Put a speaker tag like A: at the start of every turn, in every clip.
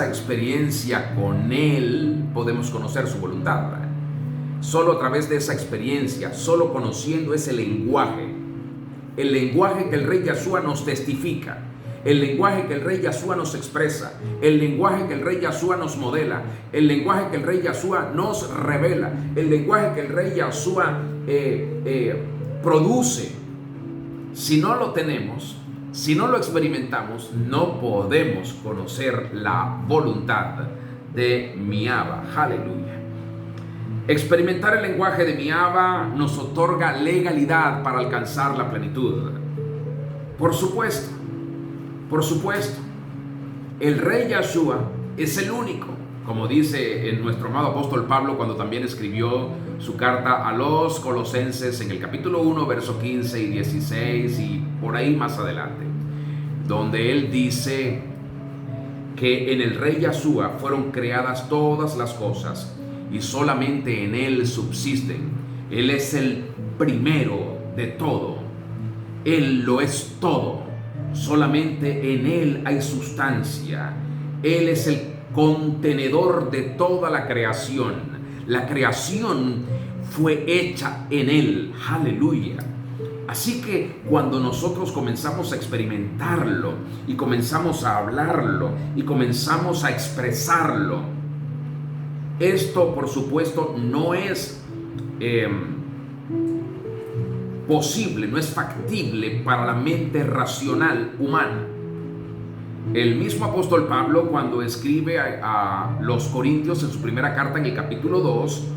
A: experiencia con Él podemos conocer su voluntad. Solo a través de esa experiencia, solo conociendo ese lenguaje, el lenguaje que el Rey Yahshua nos testifica, el lenguaje que el Rey Yahshua nos expresa, el lenguaje que el Rey Yahshua nos modela, el lenguaje que el Rey Yahshua nos revela, el lenguaje que el Rey Yahshua produce. Si no lo tenemos, si no lo experimentamos, no podemos conocer la voluntad de mi Abba. Aleluya. Experimentar el lenguaje de mi Abba nos otorga legalidad para alcanzar la plenitud. Por supuesto, el Rey Yahshua es el único, como dice en nuestro amado apóstol Pablo cuando también escribió su carta a los Colosenses en el capítulo 1, verso 15 y 16 y por ahí más adelante, donde él dice que en el Rey Yahshua fueron creadas todas las cosas y solamente en Él subsisten. Él es el primero de todo. Él lo es todo. Solamente en Él hay sustancia. Él es el contenedor de toda la creación. La creación fue hecha en Él. Aleluya. Así que cuando nosotros comenzamos a experimentarlo y comenzamos a hablarlo y comenzamos a expresarlo, esto por supuesto no es posible, no es factible para la mente racional humana. El mismo apóstol Pablo, cuando escribe a los Corintios en su primera carta en el capítulo 2,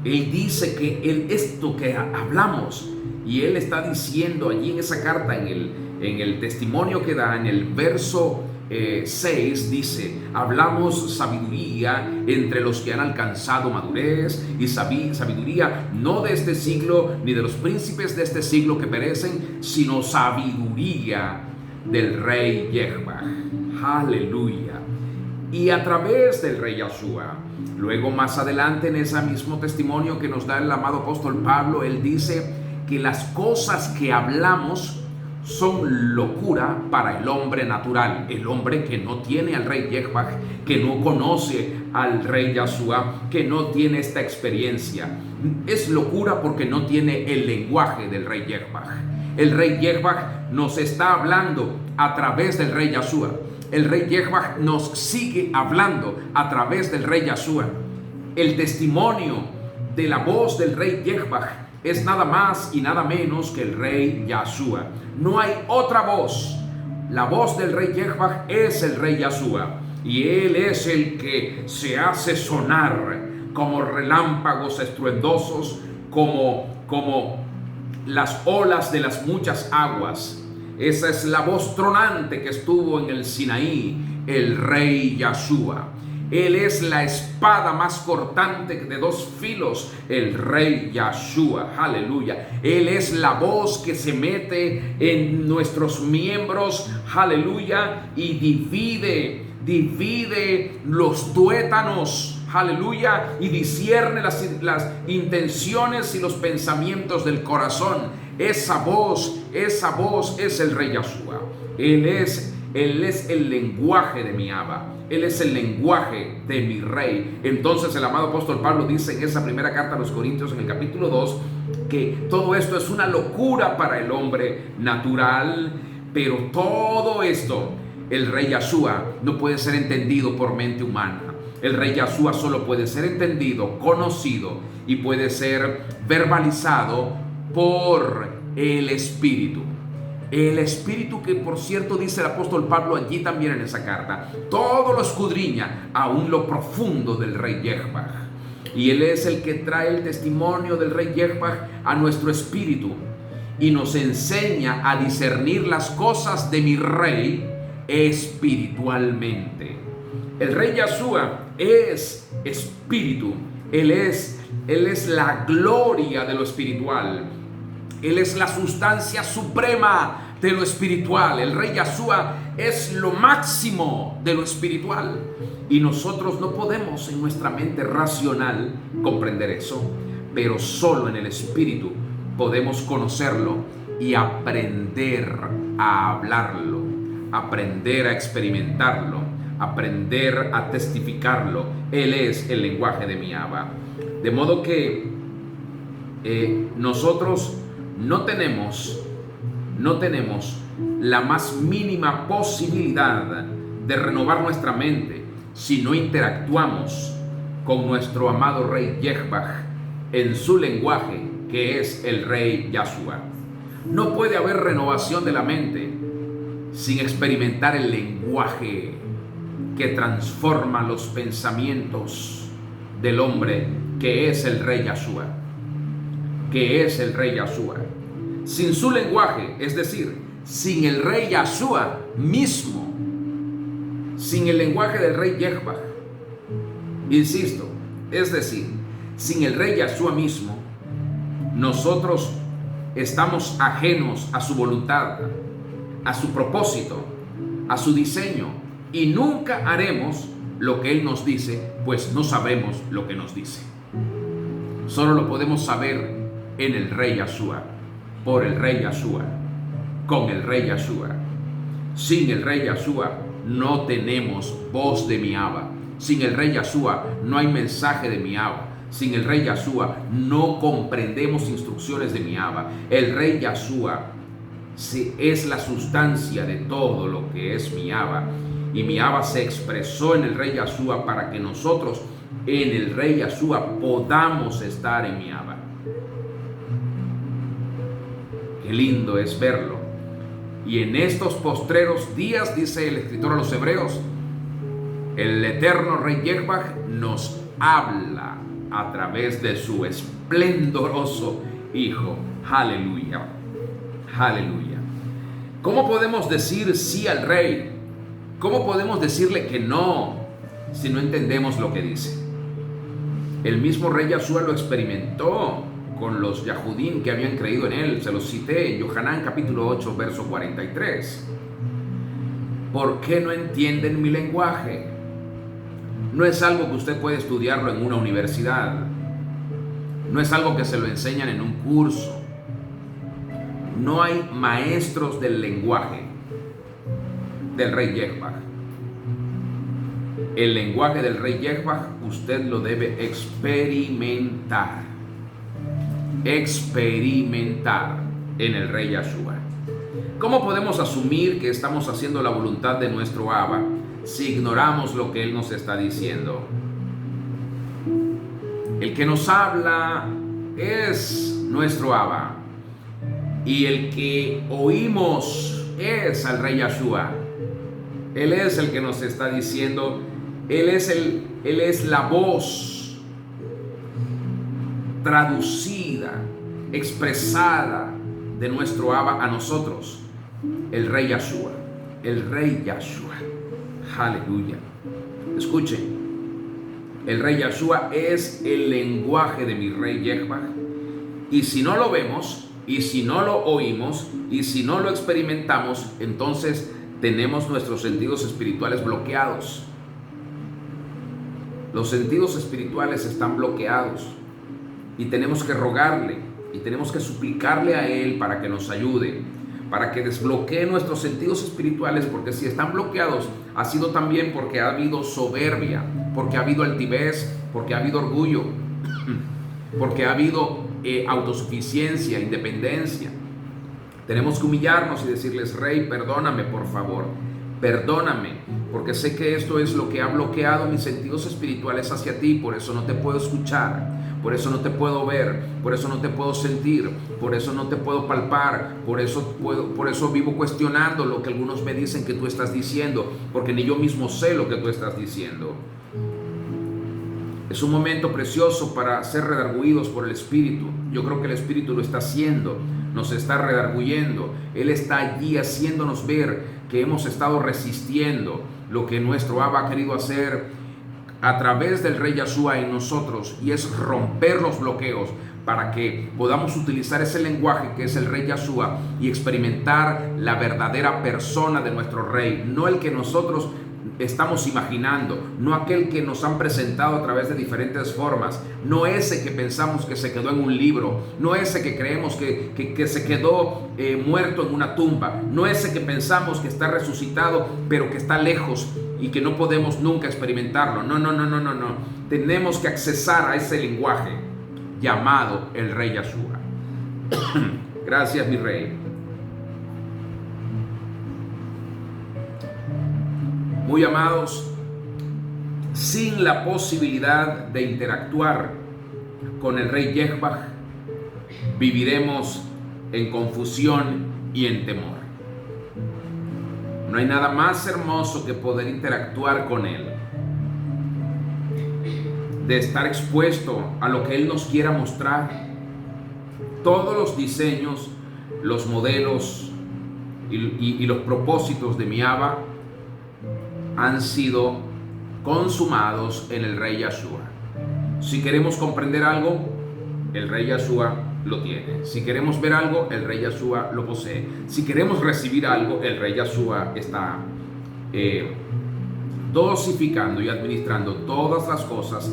A: él dice que esto que hablamos, y él está diciendo allí en esa carta, en el testimonio que da, en el verso 6, dice: hablamos sabiduría entre los que han alcanzado madurez, y sabiduría no de este siglo, ni de los príncipes de este siglo que perecen, sino sabiduría del Rey Yahweh. Aleluya. Y a través del Rey Yahshua, luego más adelante en ese mismo testimonio que nos da el amado apóstol Pablo, él dice que las cosas que hablamos son locura para el hombre natural, el hombre que no tiene al Rey Yahweh, que no conoce al Rey Yahshua, que no tiene esta experiencia. Es locura porque no tiene el lenguaje del Rey Yahweh. El Rey Yahweh nos está hablando a través del Rey Yahshua. El Rey Yahweh nos sigue hablando a través del Rey Yahshua. El testimonio de la voz del Rey Yahweh es nada más y nada menos que el Rey Yahshua. No hay otra voz. La voz del Rey Yahweh es el Rey Yahshua. Y Él es el que se hace sonar como relámpagos estruendosos, como las olas de las muchas aguas. Esa es la voz tronante que estuvo en el Sinaí, el Rey Yahshua. Él es la espada más cortante de dos filos, el Rey Yahshua. Aleluya. Él es la voz que se mete en nuestros miembros. Aleluya. Y divide los tuétanos. Aleluya. Y discierne las intenciones y los pensamientos del corazón. Esa voz es el Rey Yahshua. Él es el lenguaje de mi Abba. Él es el lenguaje de mi Rey. Entonces el amado apóstol Pablo dice en esa primera carta a los Corintios en el capítulo 2 que todo esto es una locura para el hombre natural, pero todo esto, el Rey Yahshua no puede ser entendido por mente humana. El Rey Yahshua solo puede ser entendido, conocido y puede ser verbalizado por el Espíritu. El Espíritu que, por cierto, dice el apóstol Pablo allí también en esa carta, todo lo escudriña aún lo profundo del Rey Yahweh. Y Él es el que trae el testimonio del Rey Yahweh a nuestro espíritu y nos enseña a discernir las cosas de mi Rey espiritualmente. El Rey Yahshua es espíritu. Él es la gloria de lo espiritual. Él es la sustancia suprema de lo espiritual. El Rey Yahshua es lo máximo de lo espiritual. Y nosotros no podemos en nuestra mente racional comprender eso, pero solo en el Espíritu podemos conocerlo y aprender a hablarlo, aprender a experimentarlo, aprender a testificarlo. Él es el lenguaje de mi Abba. De modo que nosotros no tenemos la más mínima posibilidad de renovar nuestra mente si no interactuamos con nuestro amado Rey Yehvah en su lenguaje, que es el Rey Yahshua. No puede haber renovación de la mente sin experimentar el lenguaje que transforma los pensamientos del hombre, que es el Rey Yahshua, que es el Rey Yahshua. Sin su lenguaje, es decir, sin el Rey Yahshua mismo, sin el lenguaje del Rey Yehvah, insisto, es decir, sin el Rey Yahshua mismo, nosotros estamos ajenos a su voluntad, a su propósito, a su diseño, y nunca haremos lo que Él nos dice, pues no sabemos lo que nos dice. Solo lo podemos saber en el Rey Yahshua, por el Rey Yahshua, con el Rey Yahshua. Sin el Rey Yahshua no tenemos voz de mi Abba. Sin el Rey Yahshua no hay mensaje de mi Abba. Sin el Rey Yahshua no comprendemos instrucciones de mi Abba. El Rey Yahshua es la sustancia de todo lo que es mi Abba. Y mi Abba se expresó en el Rey Yahshua para que nosotros en el Rey Yahshua podamos estar en mi Abba. Qué lindo es verlo. Y en estos postreros días, dice el escritor a los Hebreos, el eterno Rey Yehvah nos habla a través de su esplendoroso Hijo. Aleluya, aleluya. ¿Cómo podemos decir sí al Rey? ¿Cómo podemos decirle que no si no entendemos lo que dice? El mismo Rey Yahshua lo experimentó con los Yahudim que habían creído en Él. Se los cité en Yohanan capítulo 8, verso 43. ¿Por qué no entienden mi lenguaje? No es algo que usted puede estudiarlo en una universidad. No es algo que se lo enseñan en un curso. No hay maestros del lenguaje del Rey Yehvah. El lenguaje del Rey Yehvah usted lo debe experimentar. Experimentar en el Rey Yahshua. ¿Cómo podemos asumir que estamos haciendo la voluntad de nuestro Abba si ignoramos lo que Él nos está diciendo? El que nos habla es nuestro Abba, y el que oímos es al Rey Yahshua. Él es el que nos está diciendo, Él es la voz traducida, expresada de nuestro Abba a nosotros, el Rey Yahshua, el Rey Yahshua. Aleluya. Escuchen, el Rey Yahshua es el lenguaje de mi Rey Yehvah, y si no lo vemos, y si no lo oímos, y si no lo experimentamos, entonces tenemos nuestros sentidos espirituales bloqueados. Los sentidos espirituales están bloqueados y tenemos que rogarle y tenemos que suplicarle a Él para que nos ayude, para que desbloquee nuestros sentidos espirituales, porque si están bloqueados ha sido también porque ha habido soberbia, porque ha habido altivez, porque ha habido orgullo, porque ha habido autosuficiencia, independencia. Tenemos que humillarnos y decirles: Rey, perdóname por favor, perdóname, porque sé que esto es lo que ha bloqueado mis sentidos espirituales hacia ti. Por eso no te puedo escuchar, por eso no te puedo ver, por eso no te puedo sentir, por eso no te puedo palpar, por eso vivo cuestionando lo que algunos me dicen que tú estás diciendo, porque ni yo mismo sé lo que tú estás diciendo. Es un momento precioso para ser redarguidos por el Espíritu. Yo creo que el Espíritu lo está haciendo, nos está redarguyendo. Él está allí haciéndonos ver que hemos estado resistiendo lo que nuestro Abba ha querido hacer a través del Rey Yahshua en nosotros, y es romper los bloqueos para que podamos utilizar ese lenguaje que es el Rey Yahshua y experimentar la verdadera persona de nuestro Rey, no el que nosotros estamos imaginando, no aquel que nos han presentado a través de diferentes formas, no ese que pensamos que se quedó en un libro, no ese que creemos que se quedó muerto en una tumba, no ese que pensamos que está resucitado pero que está lejos y que no podemos nunca experimentarlo. No, no, no, no, no, no. Tenemos que accesar a ese lenguaje llamado el Rey Yahshua. Gracias, mi Rey. Muy amados, sin la posibilidad de interactuar con el Rey Yahweh, viviremos en confusión y en temor. No hay nada más hermoso que poder interactuar con Él, de estar expuesto a lo que Él nos quiera mostrar. Todos los diseños, los modelos y los propósitos de mi Abba han sido consumados en el Rey Yahshua. Si queremos comprender algo, el Rey Yahshua lo tiene. Si queremos ver algo, el Rey Yahshua lo posee. Si queremos recibir algo, el Rey Yahshua está dosificando y administrando todas las cosas,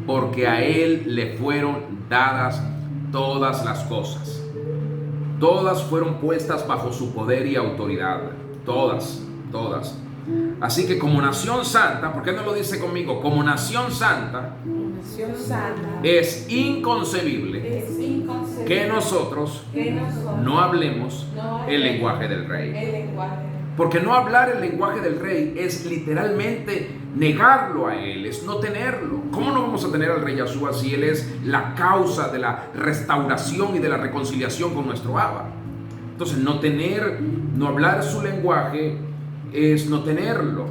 A: porque a Él le fueron dadas todas las cosas. Todas fueron puestas bajo su poder y autoridad. Todas, todas. Así que como nación santa, ¿por qué no lo dice conmigo? Como nación santa, es inconcebible que nosotros no hablemos el lenguaje del Rey. Porque no hablar el lenguaje del Rey es literalmente negarlo a Él, es no tenerlo. ¿Cómo no vamos a tener al Rey Yahshua si Él es la causa de la restauración y de la reconciliación con nuestro Abba? Entonces no hablar su lenguaje es no tenerlo.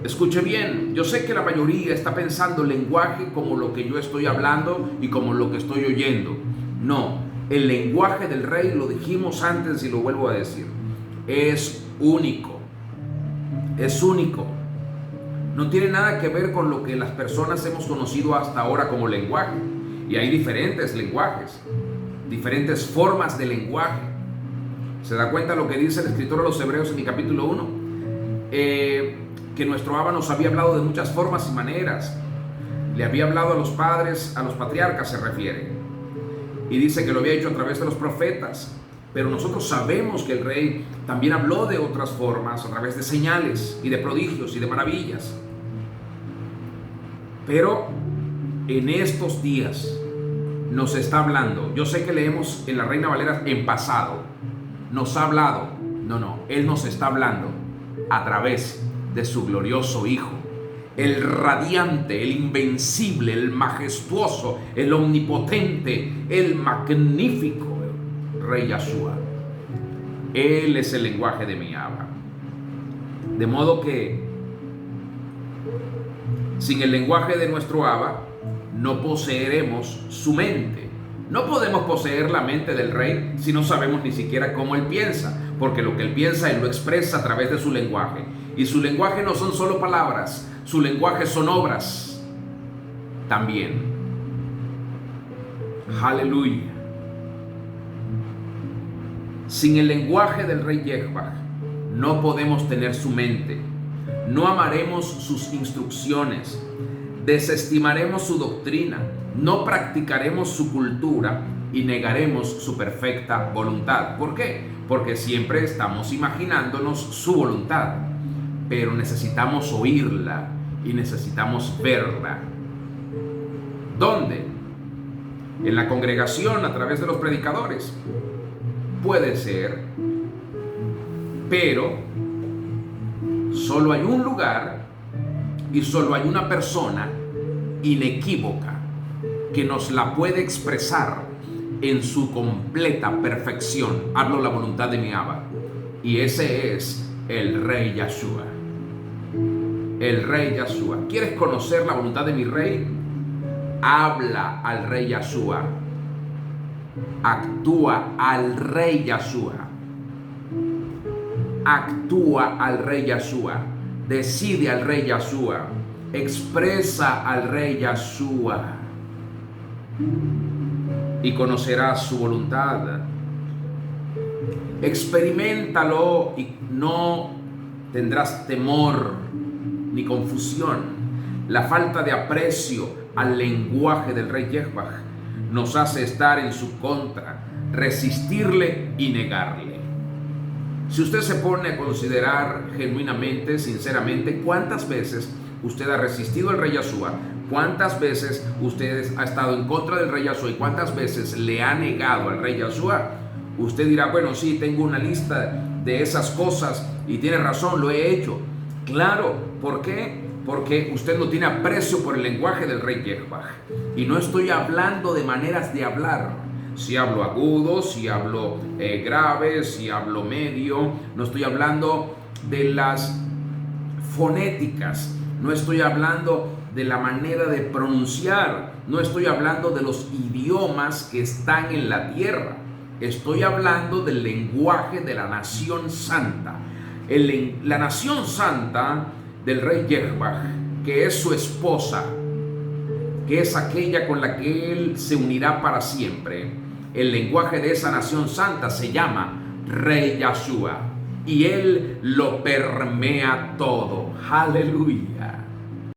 A: Escuche bien, yo sé que la mayoría está pensando lenguaje como lo que yo estoy hablando y como lo que estoy oyendo. No, el lenguaje del Rey, lo dijimos antes y lo vuelvo a decir, es único. Es único. No tiene nada que ver con lo que las personas hemos conocido hasta ahora como lenguaje. Y hay diferentes lenguajes, diferentes formas de lenguaje. ¿Se da cuenta lo que dice el escritor a los Hebreos en el capítulo 1? Que nuestro Abba nos había hablado de muchas formas y maneras. Le había hablado a los padres, a los patriarcas se refiere. Y dice que lo había hecho a través de los profetas. Pero nosotros sabemos que el Rey también habló de otras formas, a través de señales y de prodigios y de maravillas. Pero en estos días nos está hablando. Yo sé que leemos en la Reina Valera en pasado. Nos ha hablado. No, Él nos está hablando a través de su glorioso Hijo, el radiante, el invencible, el majestuoso, el omnipotente, el magnífico Rey Yahshua. Él es el lenguaje de mi Abba. De modo que sin el lenguaje de nuestro Abba no poseeremos su mente. No podemos poseer la mente del Rey si no sabemos ni siquiera cómo Él piensa, porque lo que Él piensa, Él lo expresa a través de su lenguaje. Y su lenguaje no son solo palabras, su lenguaje son obras también. Aleluya. Sin el lenguaje del Rey Yahweh no podemos tener su mente, no amaremos sus instrucciones, desestimaremos su doctrina, no practicaremos su cultura y negaremos su perfecta voluntad. ¿Por qué? Porque siempre estamos imaginándonos su voluntad, pero necesitamos oírla y necesitamos verla. ¿Dónde? En la congregación, a través de los predicadores. Puede ser, pero solo hay un lugar y solo hay una persona inequívoca que nos la puede expresar en su completa perfección. Hablo la voluntad de mi Abba, y ese es el Rey Yahshua. El Rey Yahshua. ¿Quieres conocer la voluntad de mi Rey? Habla al Rey Yahshua. Actúa al Rey Yahshua. Actúa al Rey Yahshua. Decide al Rey Yahshua. Expresa al Rey Yahshua. Y conocerás su voluntad. Experiméntalo y no tendrás temor ni confusión. La falta de aprecio al lenguaje del Rey Yahweh nos hace estar en su contra, resistirle y negarle. Si usted se pone a considerar genuinamente, sinceramente, ¿cuántas veces usted ha resistido al rey Yahshua? ¿Cuántas veces usted ha estado en contra del rey Yahshua? ¿Y cuántas veces le ha negado al rey Yahshua? Usted dirá, bueno, sí, tengo una lista de esas cosas y tiene razón, lo he hecho. Claro, ¿por qué? Porque usted no tiene aprecio por el lenguaje del rey Yahweh. Y no estoy hablando de maneras de hablar. Si hablo agudo, si hablo grave, si hablo medio. No estoy hablando de las fonéticas. No estoy hablando de la manera de pronunciar. No estoy hablando de los idiomas que están en la tierra. Estoy hablando del lenguaje de la nación santa. La nación santa del rey Yahweh, que es su esposa, que es aquella con la que él se unirá para siempre. El lenguaje de esa nación santa se llama Rey Yahshua y él lo permea todo. Aleluya.